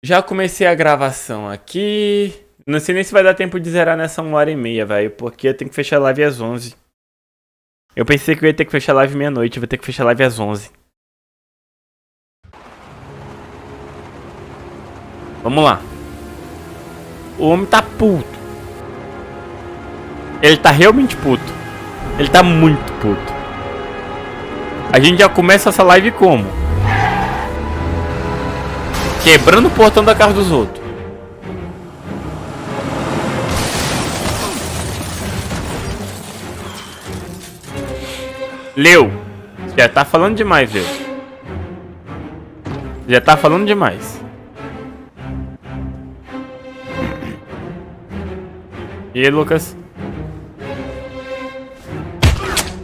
Já comecei a gravação aqui. Não sei nem se vai dar tempo de zerar nessa 1h30, velho. Porque eu tenho que fechar a live às 11. Eu pensei que eu ia ter que fechar a live meia-noite. Eu vou ter que fechar a live às 11. Vamos lá. O homem tá puto. Ele tá realmente puto. Ele tá muito puto. A gente já começa essa live como? Quebrando o portão da casa dos outros. Leu. Já tá falando demais, Leu. Já tá falando demais. E aí, Lucas?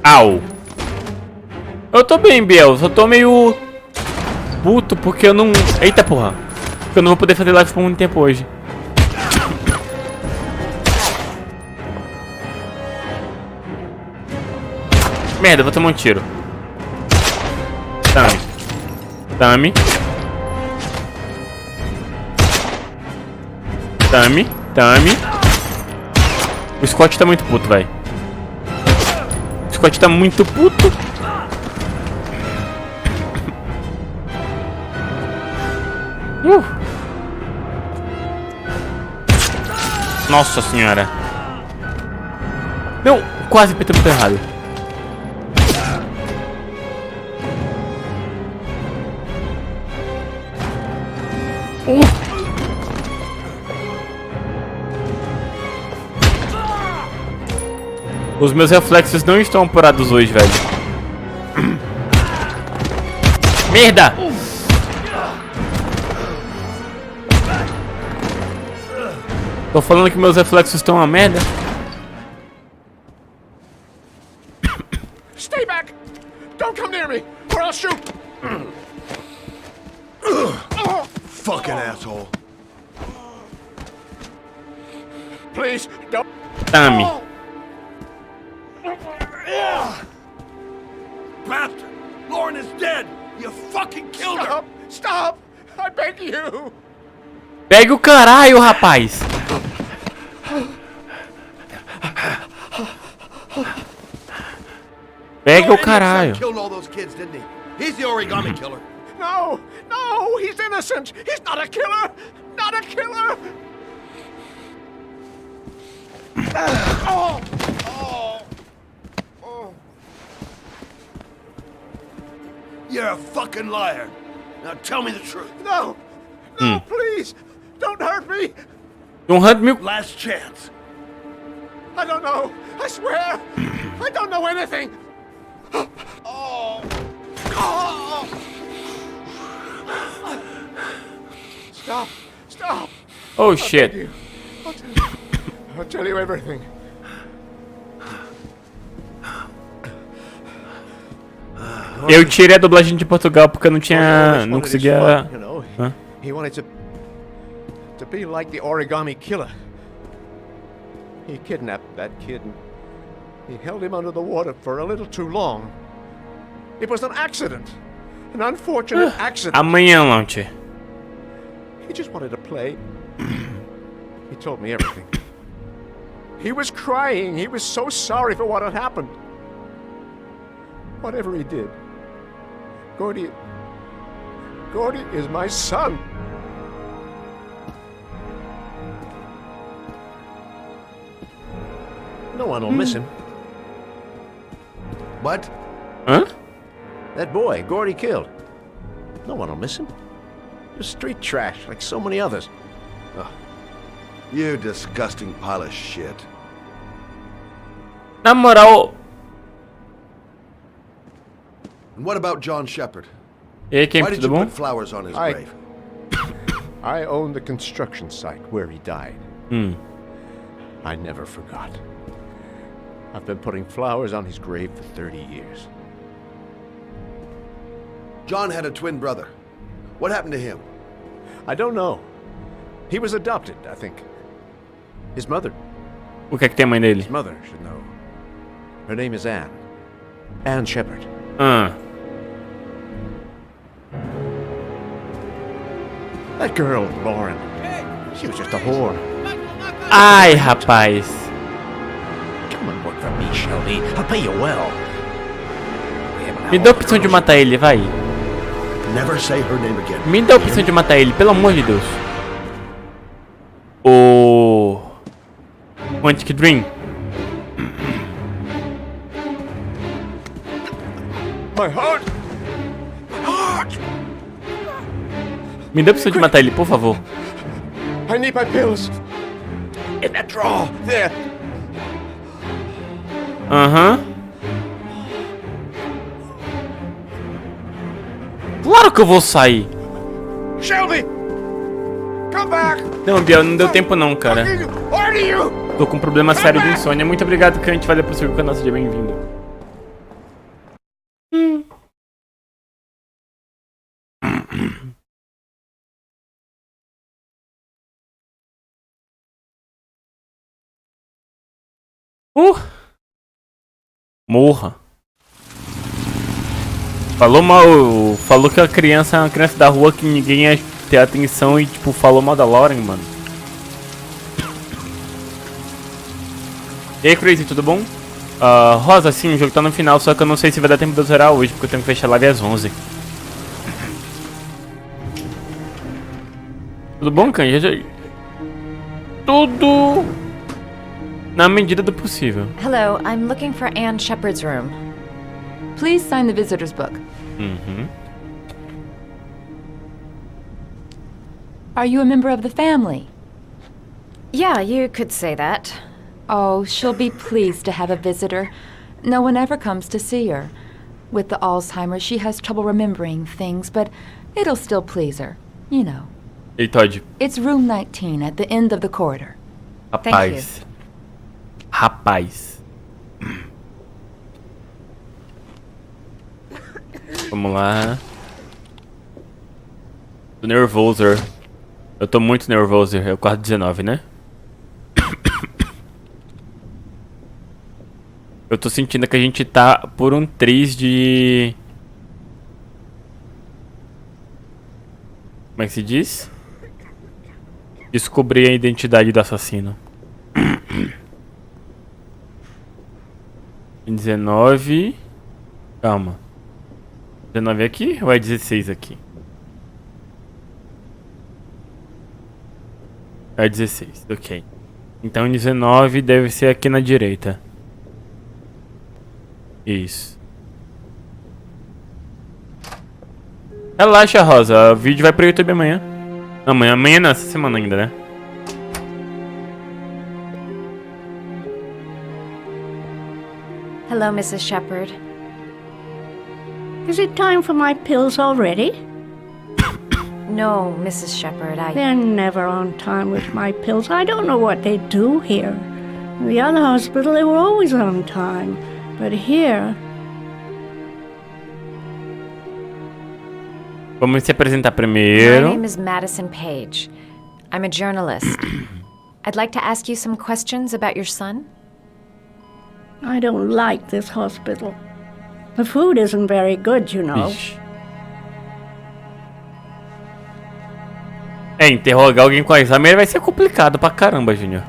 Au. Eu tô bem, Biel. Só tô meio puto porque eu não... Eita porra. Porque eu não vou poder fazer live por muito tempo hoje. Merda, eu vou tomar um tiro. Tame. O Scott tá muito puto, velho. O Scott tá muito puto. Nossa senhora. Não, quase apertei o botão errado. Os meus reflexos não estão apurados hoje, velho. Merda! Tô falando que meus reflexos estão uma merda. Stay back! Don't come near me, or I'll shoot! Fucking asshole. Please, don't... Tame. Bastard! Lauren is dead! You fucking killed her! Stop! Stop! I beg you! Pegue o caralho, rapaz! Pega o caralho. Killed all those kids, didn't he? He's the origami killer. No! No! He's innocent! He's not a killer! Not a killer! You're a fucking liar. Now tell me the truth. No! No, please! Don't hurt me! Don't hurt me. Last chance. I don't know! I swear! I don't know anything! Stop! Stop! Oh shit. I'll tell you everything. Eu tirei a dublagem de Portugal porque eu não tinha... Não conseguia... You know, Huh? he wanted to be like the origami killer. He kidnapped that kid and he held him under the water for a little too long. It was an accident. An unfortunate accident. Amanhã, Launcher. He just wanted to play. He told me everything. He was crying. He was so sorry for what had happened. Whatever he did, Gordy is my son. No one will miss him. What? Hã? That boy, Gordy killed. No one will miss him. Just street trash, like so many others. You disgusting pile of shit. Na moral... And what about John Shepard? E aí, Kim, Why did tudo you bom? put flowers on his I- grave? I own the construction site where he died. I never forgot. I've been putting flowers on his grave for 30 years. John had a twin brother. What happened to him? I don't know. He was adopted, I think. His mother O que é que tem a mãe dele? should know. Her name is Anne. Anne Shepard. That girl, Lauren, she was just a whore. Ai, rapaz. Come and work for me, Shelby. I'll pay you well. Me dá a opção de matar ele, vai. Never say her name again. Me dá a opção de matar ele, pelo amor de Deus. O Quantic Dream. My heart! My heart! Me dá a opção de matar ele, por favor. I need my pills. In that drawer, there. Aham. Claro que eu vou sair. Shelby! Come back! Não, Biel, não deu tempo não, cara. Where are you? Tô com um problema sério de insônia. Muito obrigado, Kant. Valeu por seguir o canal. Seja bem-vindo. Morra. Falou mal, falou que a criança é uma criança da rua que ninguém ia ter atenção e tipo, falou mal da Lauren, mano. E aí, Crazy, tudo bom? Rosa, sim, o jogo tá no final, só que eu não sei se vai dar tempo de eu zerar hoje, porque eu tenho que fechar a live às 11. Tudo bom, Canja? Tudo na medida do possível. Hello, I'm looking for Anne Shepard's room. Please sign the visitor's book. Are you a member of the family? Yeah, you could say that. Oh, she'll be pleased to have a visitor. No one ever comes to see her. With the Alzheimer's, she has trouble remembering things, but it'll still please her. You know. Ei, Todd. It's room 19 at the end of the corridor. Rapaz. Rapaz. Vamos lá. Tô nervoso. Eu tô muito nervoso. É o quarto 19, né? Eu tô sentindo que a gente tá por um triz de... Como é que se diz? Descobrir a identidade do assassino. 19... Calma. 19 aqui ou é 16 aqui? É 16, ok. Então 19 deve ser aqui na direita. Isso. Relaxa, Rosa. O vídeo vai pro YouTube amanhã. Amanhã não, essa semana ainda, né? Hello, Mrs. Shepard. Is it time for my pills already? No, Mrs. Shepard, They're never on time with my pills. I don't know what they do here. In the other hospital, they were always on time. But here... Vamos se apresentar My primeiro. name is Madison Page. I'm a journalist. I'd like to ask you some questions about your son. I don't like this hospital. The food isn't very good, you know. Ixi. É, interrogar alguém com Alzheimer vai ser complicado pra caramba, Júnior.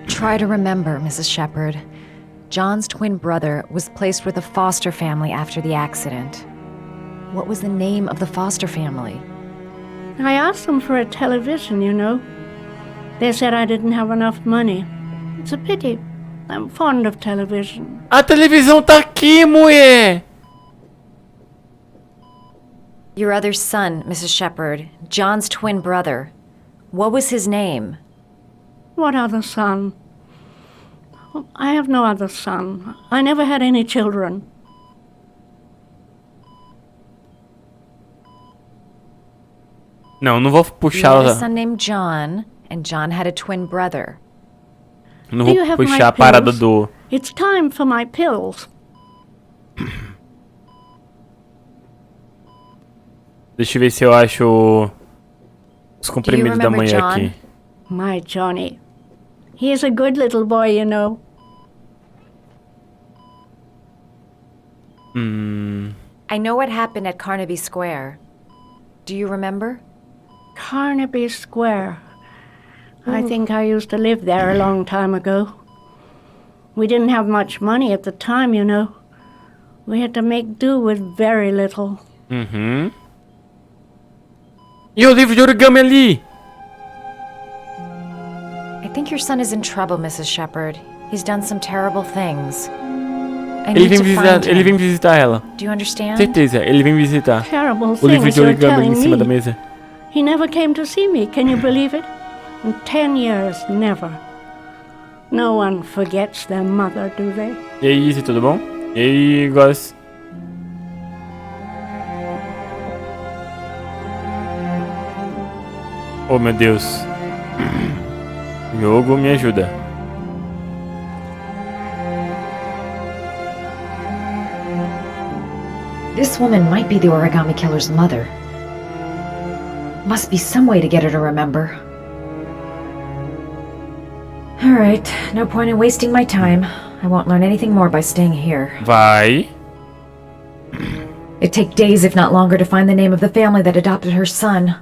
Try to remember, Mrs. Shepard. John's twin brother was placed with a foster family after the accident. What was the name of the foster family? I asked them for a television, you know. They said I didn't have enough money. It's a pity. I'm fond of television. A televisão tá aqui, mulher! Your other son, Mrs. Shepard, John's twin brother. What was his name? What other son? I have no other son. I never had any children. Não vou You puxar. had a son named John, and John had a twin brother. Não Do you vou have puxar my a parada pills? do. It's time for my pills. Deixa eu ver se eu acho os Do you comprimidos da remember manhã John? aqui. My Johnny. He is a good little boy, you know. I know what happened at Carnaby Square. Do you remember? Carnaby Square. I think I used to live there a long time ago. We didn't have much money at the time, you know. We had to make do with very little. Uhum. E o livro de origami ali? I think your son is in trouble, Mrs. Shepherd. He's done some terrible things. I Ele need to find vem him. visitar ela. Do you understand? Certeza, ele vem visitar. Terrible O livro things de you're origami ali em telling cima da me. mesa. He never came to see me, can you believe it? In 10 years, never. No one forgets their mother, do they? E aí, Izzy, tudo bom? E aí, Goss? Oh, meu Deus. Jogo, me ajuda. This woman might be the origami killer's mother. Must be some way to get her to remember. Alright, no point in wasting my time. I won't learn anything more by staying here. Vai. It'd take days, if not longer, to find the name of the family that adopted her son.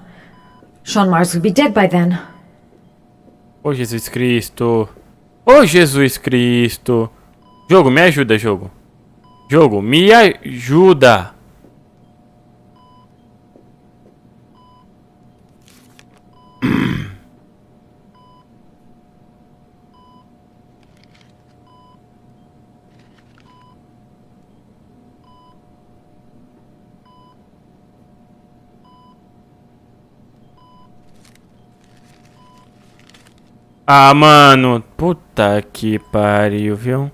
Sean Mars would be dead by then. Oh, Jesus Cristo. Oh, Jesus Cristo. Jogo, me ajuda, jogo. Jogo, me ajuda. Ah, mano. Puta que pariu, viu?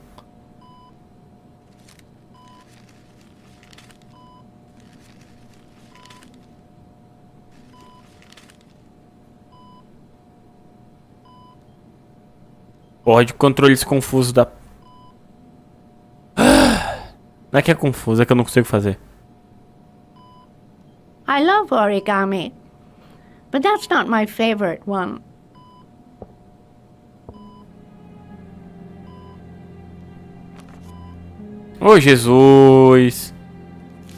Porra de controles confusos da... Não é que é confuso, é que eu não consigo fazer. I love origami, but that's not my favorite one. Ô, Jesus.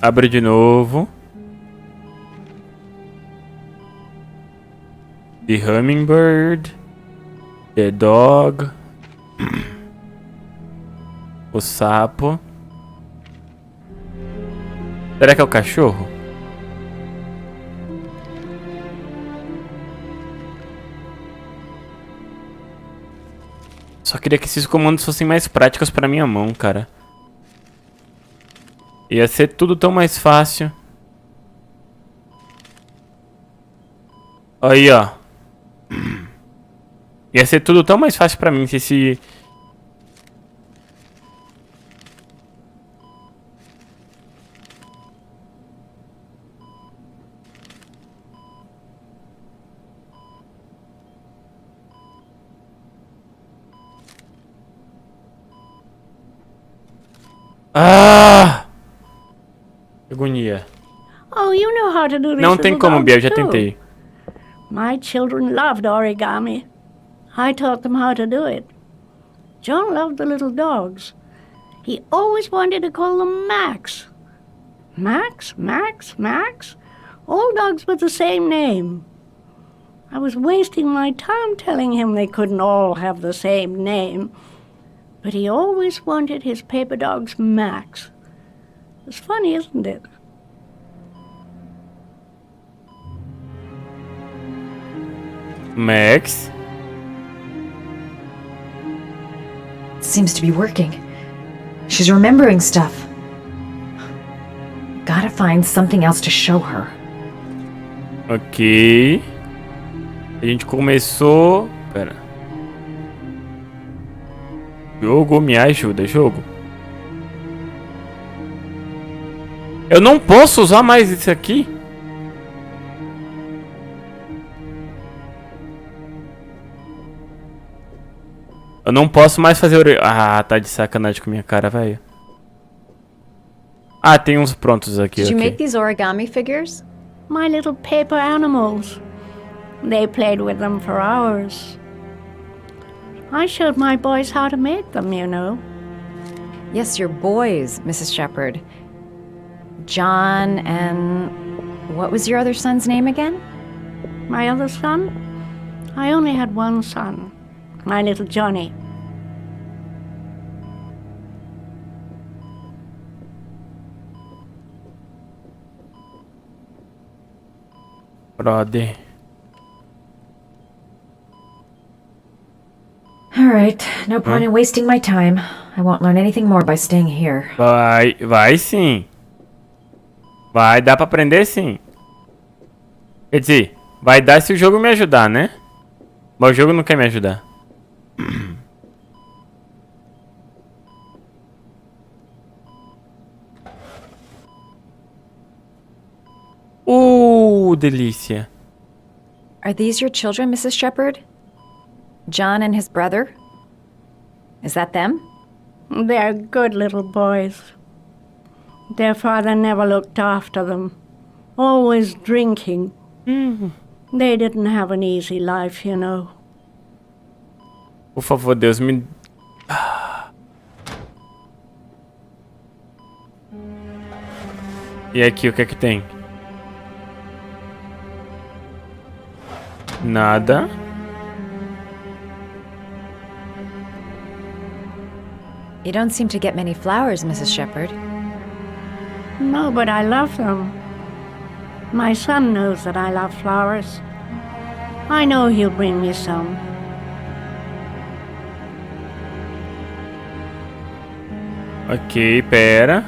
Abre de novo. The Hummingbird. The Dog. O sapo. Será que é o cachorro? Só queria que esses comandos fossem mais práticos pra minha mão, cara. Ia ser tudo tão mais fácil. Aí, ó. Ia ser tudo tão mais fácil pra mim se esse... Ah! Que agonia. Oh, you know how to do this. Não tem como, Bia, eu já tentei. My children loved origami. I taught them how to do it. John loved the little dogs. He always wanted to call them Max. Max, Max, Max. All dogs with the same name. I was wasting my time telling him they couldn't all have the same name. But he always wanted his paper dogs Max. It's funny, isn't it? Max? Seems to be working. She's remembering stuff. Gotta find something else to show her. Ok. A gente começou... Pera. Jogo, me ajuda, jogo. Eu não posso usar mais isso aqui? Eu não posso mais fazer... Ah, tá de sacanagem com minha cara, velho. Ah, tem uns prontos aqui, Did you ok. make these origami figures? My little paper animals. They played with them for hours. I showed my boys how to make them, you know. Yes, your boys, Mrs. Shepherd. John and... what was your other son's name again? My other son? I only had one son, my little Johnny. Brother. Alright, no point in wasting my time. I won't learn anything more by staying here. Vai sim. Vai dar pra aprender sim. Quer dizer, vai dar se o jogo me ajudar, né? Mas o jogo não quer me ajudar. Delícia. Are these your children, Mrs. Shepherd? John and his brother? Is that them? They're good little boys. Their father never looked after them. Always drinking. They didn't have an easy life, you know. Por favor, Deus me... E aqui, o que é que tem? Nada. You don't seem to get many flowers, Mrs. Shepherd. No, but I love them. My son knows that I love flowers. I know he'll bring me some. Ok, pera.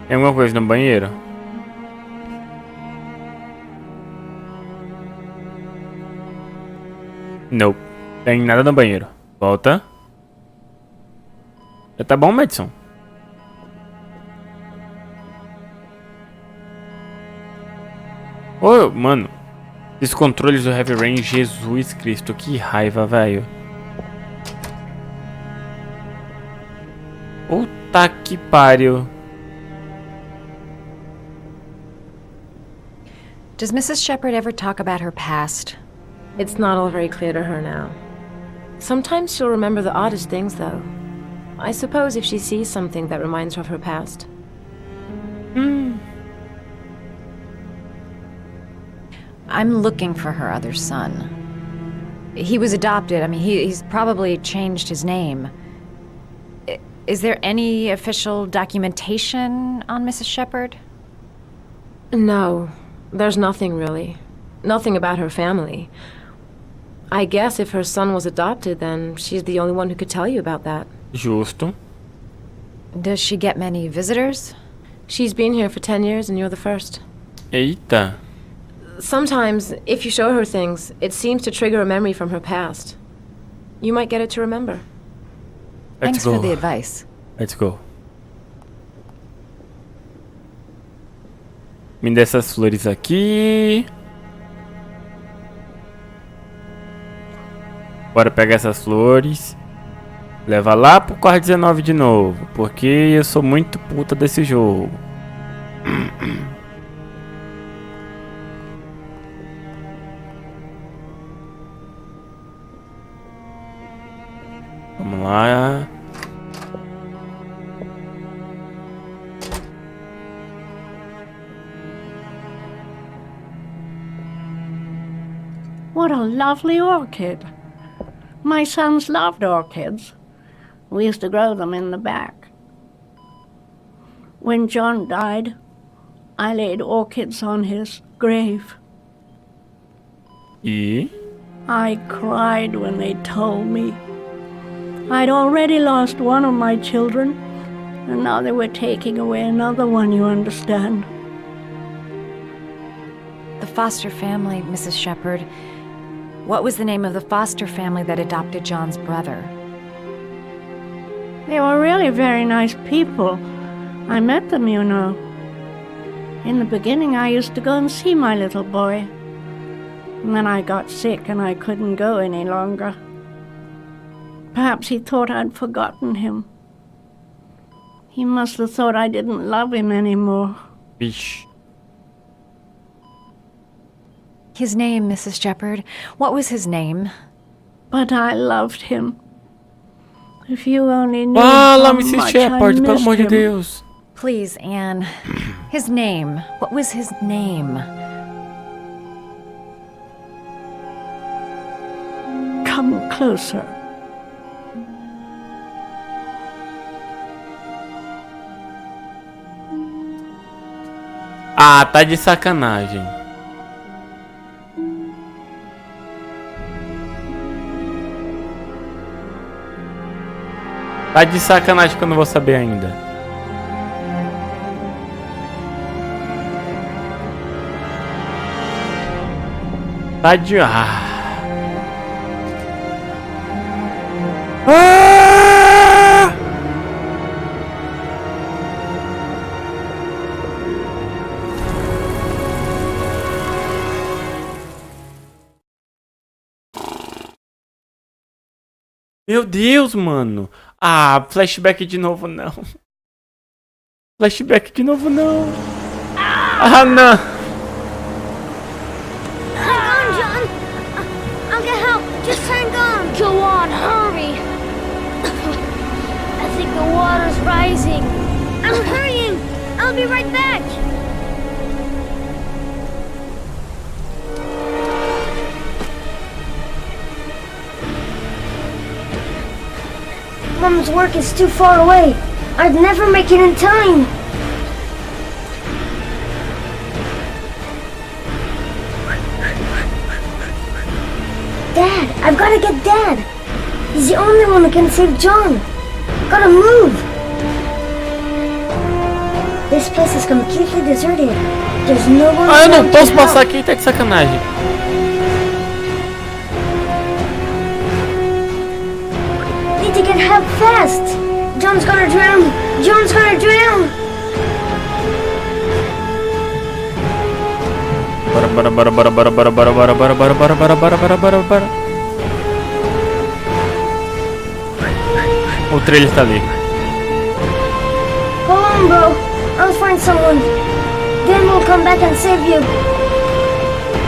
Tem alguma coisa no banheiro? Não. Tem nada no banheiro. Volta. Já tá bom, Madison? Ô, mano. Esses controles do Heavy Rain, Jesus Cristo. Que raiva, velho. Puta que pariu. Does Mrs. Shepherd ever talk about her past? It's not all very clear to her now. Sometimes she'll remember the oddest things, though. I suppose if she sees something that reminds her of her past. I'm looking for her other son. He was adopted. I mean, he's probably changed his name. Is there any official documentation on Mrs. Shepherd? No, there's nothing really. Nothing about her family. I guess if her son was adopted, then she's the only one who could tell you about that. Justo. Does she get many visitors? She's been here for 10 years and you're the first. Eita. Sometimes, if you show her things, it seems to trigger a memory from her past. You might get it to remember. Thanks for the advice. Let's go. Me dê essas flores aqui. Bora pegar essas flores. Leva lá pro quarto 19 de novo. Porque eu sou muito puta desse jogo. Vamos lá. What a lovely orchid. My sons loved orchids. We used to grow them in the back. When John died, I laid orchids on his grave. E? I cried when they told me. I'd already lost one of my children, and now they were taking away another one, you understand. The foster family, Mrs. Shepherd. What was the name of the foster family that adopted John's brother? They were really very nice people. I met them, you know. In the beginning, I used to go and see my little boy. And then I got sick and I couldn't go any longer. Perhaps he thought I'd forgotten him. He must have thought I didn't love him anymore. Vixe. His name, Mrs. Shepherd. What was his name? But I loved him. If you only knew Fala, how Mrs. much Shepherd, I pelo missed amor de him. Deus. Please, Anne. His name. What was his name? Come closer. Ah, tá de sacanagem. Tá de sacanagem que eu não vou saber ainda. Tá de... Ah! Meu Deus, mano. Ah, flashback de novo não. Flashback de novo não. Ah, não. Hang on, John. I'll get help. Just hang on. Go on, hurry. I think the water's rising. I'm hurrying. I'll be right back. Mom's work is too far away. I'd never make it in time. Dad, I've got to get Dad. He's the only one who can save John. Gotta move. This place is completely deserted. There's no one. Ah, eu não posso passar aqui, tá de sacanagem. Need to get help fast. John's gonna drown. John's gonna drown. Bora. O trailer tá ali. Hold on, bro. I'll find someone. Then we'll come back and save you.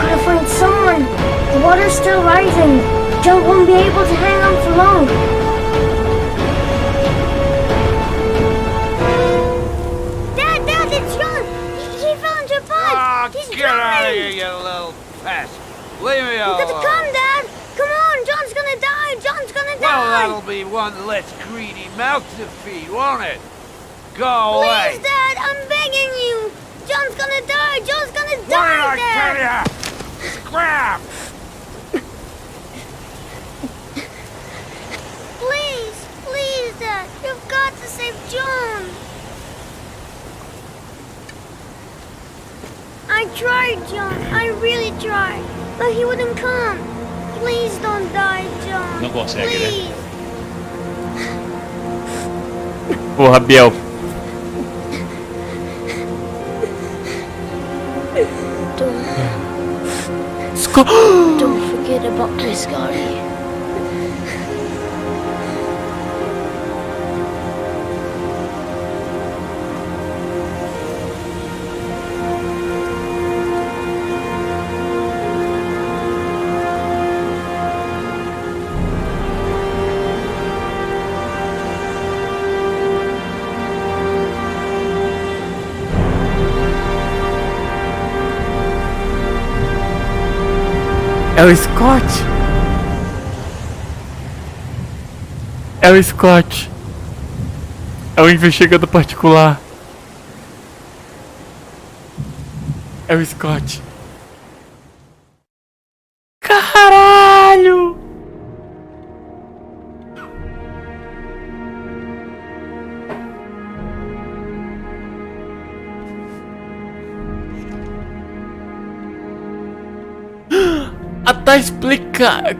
Gotta find someone. The water's still rising. John won't be able to hang on for long. Dad, it's John. He fell into a pond. He's Get out of here, drowning. you little pest. Leave me You alone. gotta come, Dad. Come on, John's gonna die. John's gonna Well, die. that'll be one less greedy mouth to feed, won't it? Go Please, away. Dad, I'm begging you. John's gonna die. John's gonna What die, did I Dad. tell ya? Scrap! Please, Dad. You've got to save John. I tried, John. I really tried. But he wouldn't come. Please don't die, John. Não consegue, né? Please. Porra, Biel. Don't forget about my Scotty. É o Scott. É o Scott. É o investigador particular. É o Scott. Caralho! Ah, tá explicando.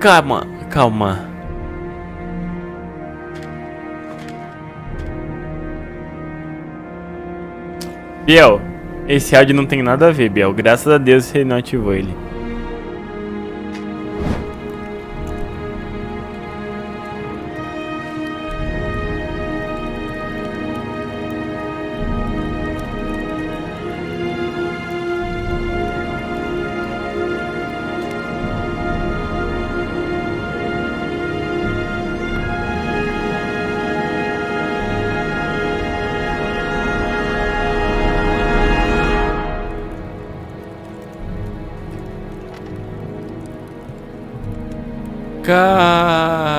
Calma. Biel, esse áudio não tem nada a ver, Biel. Graças a Deus você não ativou ele. Cara...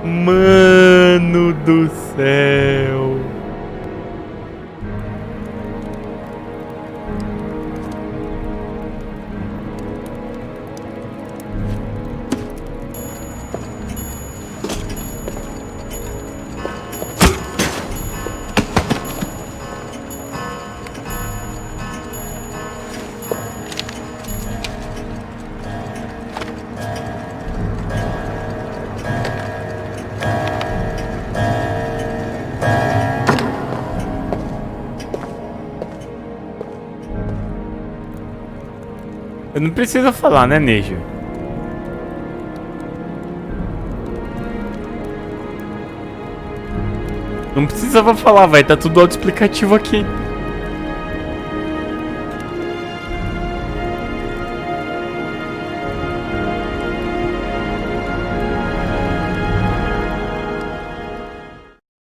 Mano do céu. Eu não preciso falar, né, Nejo? Não precisava falar, vai, tá tudo autoexplicativo aqui.